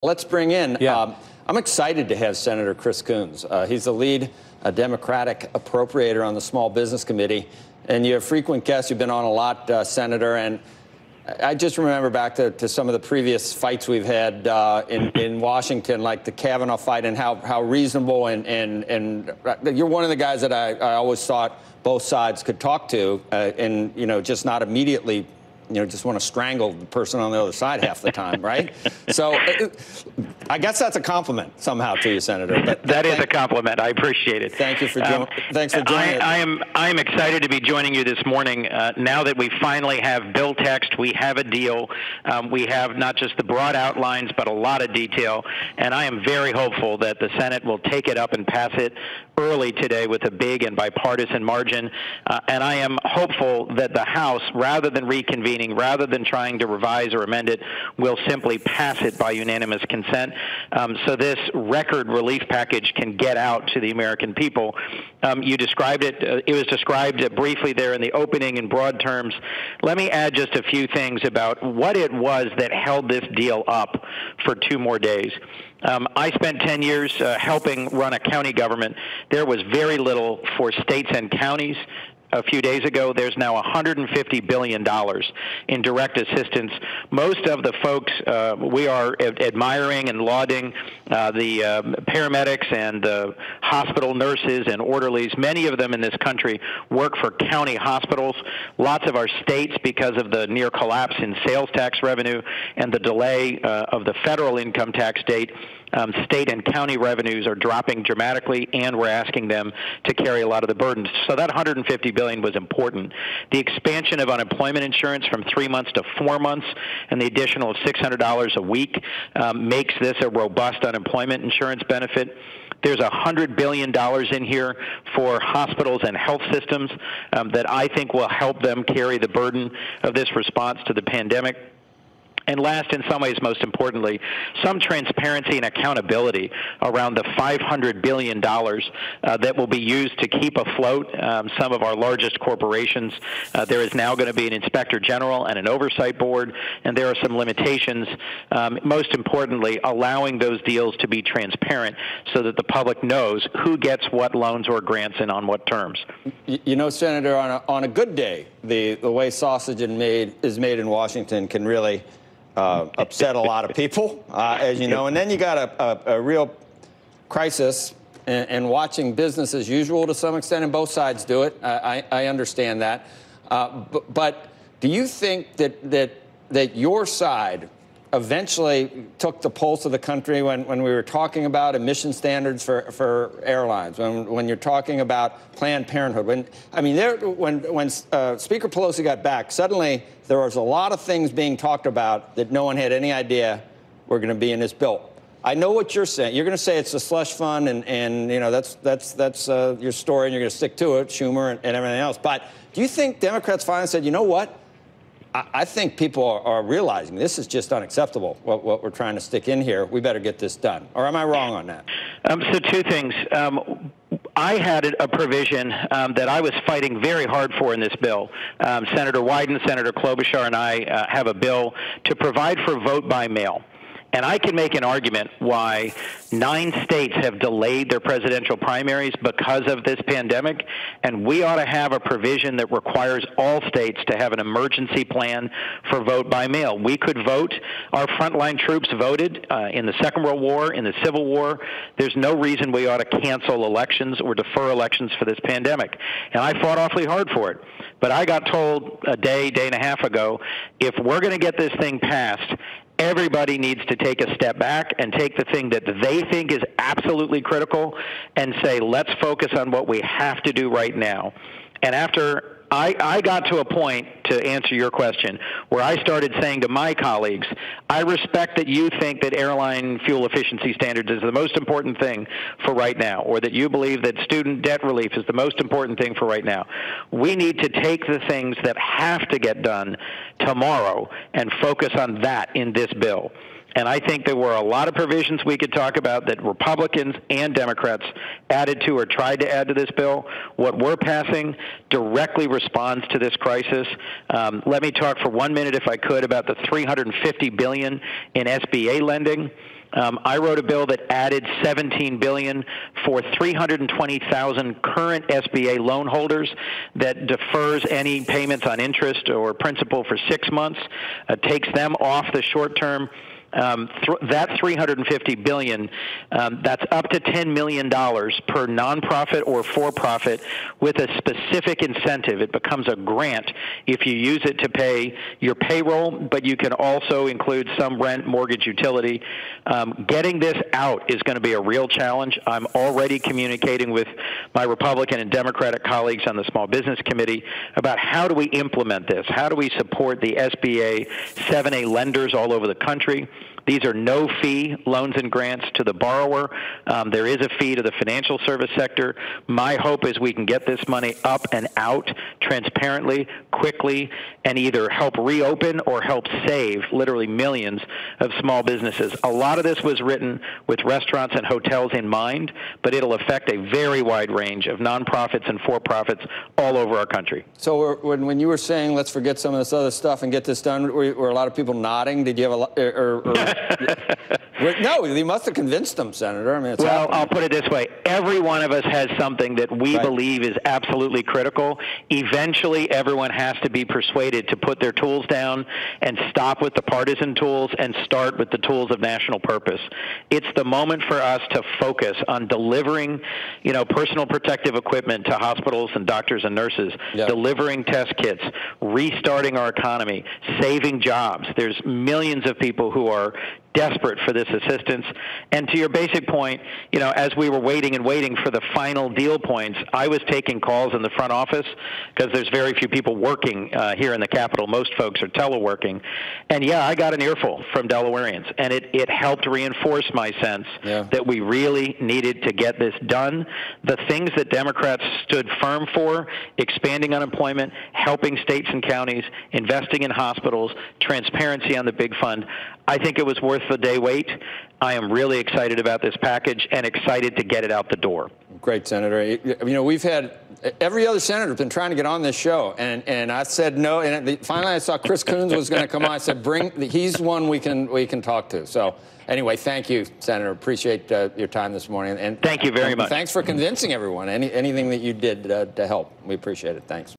Let's bring in, I'm excited to have Senator Chris Coons. He's the lead Democratic appropriator on the Small Business Committee. And you're a frequent guest. You've been on a lot, Senator. And I just remember back to some of the previous fights we've had in Washington, like the Kavanaugh fight, and how reasonable and you're one of the guys that I always thought both sides could talk to and, just not immediately just want to strangle the person on the other side half the time, right? So I guess that's a compliment somehow to you, Senator. But that is a compliment. I appreciate it. Thank you for thanks for joining us. I'm excited to be joining you this morning. Now that we finally have bill text, we have a deal. We have not just the broad outlines, but a lot of detail. And I am very hopeful that the Senate will take it up and pass it early today with a big and bipartisan margin. And I am hopeful that the House, rather than reconvening, rather than trying to revise or amend it, will simply pass it by unanimous consent, so this record relief package can get out to the American people. You described it. It was described briefly there in the opening in broad terms. Let me add just a few things about what it was that held this deal up for 2 more days. I spent 10 years helping run a county government. There was very little for states and counties. A few days ago, there's now $150 billion in direct assistance. Most of the folks we are admiring and lauding, the paramedics and the hospital nurses and orderlies, many of them in this country work for county hospitals. Lots of our states, because of the near collapse in sales tax revenue and the delay of the federal income tax date, state and county revenues are dropping dramatically, and we're asking them to carry a lot of the burdens. So that $150 billion was important. The expansion of unemployment insurance from 3 months to 4 months and the additional $600 a week makes this a robust unemployment insurance benefit. There's $100 billion in here for hospitals and health systems that I think will help them carry the burden of this response to the pandemic. And last, in some ways, most importantly, some transparency and accountability around the $500 billion that will be used to keep afloat some of our largest corporations. There is now going to be an inspector general and an oversight board, and there are some limitations. Most importantly, allowing those deals to be transparent so that the public knows who gets what loans or grants and on what terms. Senator, on a good day, the way sausage is made in Washington can really upset a lot of people, as you know. And then you got a real crisis and watching business as usual to some extent, and both sides do it. I understand that. But do you think that your side eventually took the pulse of the country when we were talking about emission standards for airlines, when you're talking about Planned Parenthood? When Speaker Pelosi got back, suddenly there was a lot of things being talked about that no one had any idea were going to be in this bill. I know what you're saying. You're going to say it's a slush fund, and that's your story, and you're going to stick to it, Schumer and everything else. But do you think Democrats finally said, you know what? I think people are realizing this is just unacceptable, what we're trying to stick in here. We better get this done. Or am I wrong on that? So 2 things. I had a provision that I was fighting very hard for in this bill. Senator Wyden, Senator Klobuchar, and I have a bill to provide for vote by mail. And I can make an argument why 9 states have delayed their presidential primaries because of this pandemic, and we ought to have a provision that requires all states to have an emergency plan for vote by mail. We could vote. Our frontline troops voted in the Second World War, in the Civil War. There's no reason we ought to cancel elections or defer elections for this pandemic. And I fought awfully hard for it. But I got told a day and a half ago, if we're going to get this thing passed, everybody needs to take a step back and take the thing that they think is absolutely critical and say, let's focus on what we have to do right now. And after I got to a point, to answer your question, where I started saying to my colleagues, I respect that you think that airline fuel efficiency standards is the most important thing for right now, or that you believe that student debt relief is the most important thing for right now. We need to take the things that have to get done tomorrow and focus on that in this bill. And I think there were a lot of provisions we could talk about that Republicans and Democrats added to or tried to add to this bill. What we're passing directly responds to this crisis. Let me talk for 1 minute, if I could, about the $350 billion in SBA lending. I wrote a bill that added $17 billion for 320,000 current SBA loan holders that defers any payments on interest or principal for 6 months, takes them off the short-term. That $350 billion, that's up to $10 million per nonprofit or for-profit with a specific incentive. It becomes a grant if you use it to pay your payroll, but you can also include some rent, mortgage, utility. Getting this out is going to be a real challenge. I'm already communicating with my Republican and Democratic colleagues on the Small Business Committee about how do we implement this? How do we support the SBA 7A lenders all over the country? These are no-fee loans and grants to the borrower. There is a fee to the financial service sector. My hope is we can get this money up and out transparently, quickly, and either help reopen or help save literally millions of small businesses. A lot of this was written with restaurants and hotels in mind, but it'll affect a very wide range of nonprofits and for-profits all over our country. So when you were saying let's forget some of this other stuff and get this done, were a lot of people nodding? Did you have a lot, no, you must have convinced them, Senator. I mean, it's happening. I'll put it this way. Every one of us has something that we believe is absolutely critical. Eventually, everyone has to be persuaded to put their tools down and stop with the partisan tools and start with the tools of national purpose. It's the moment for us to focus on delivering, personal protective equipment to hospitals and doctors and nurses, delivering test kits, restarting our economy, saving jobs. There's millions of people who are desperate for this assistance. And to your basic point, as we were waiting for the final deal points, I was taking calls in the front office because there's very few people working here in the Capitol. Most folks are teleworking. And I got an earful from Delawareans, and it helped reinforce my sense that we really needed to get this done. The things that Democrats stood firm for, expanding unemployment, helping states and counties, investing in hospitals, transparency on the big fund, I think it was worth the day wait. I am really excited about this package and excited to get it out the door. Great, Senator. We've had every other senator been trying to get on this show, and I said no. And finally, I saw Chris Coons was going to come on. I said, he's one we can talk to. So anyway, thank you, Senator. Appreciate your time this morning. And thank you very much. Thanks for convincing everyone. Anything that you did to help, we appreciate it. Thanks.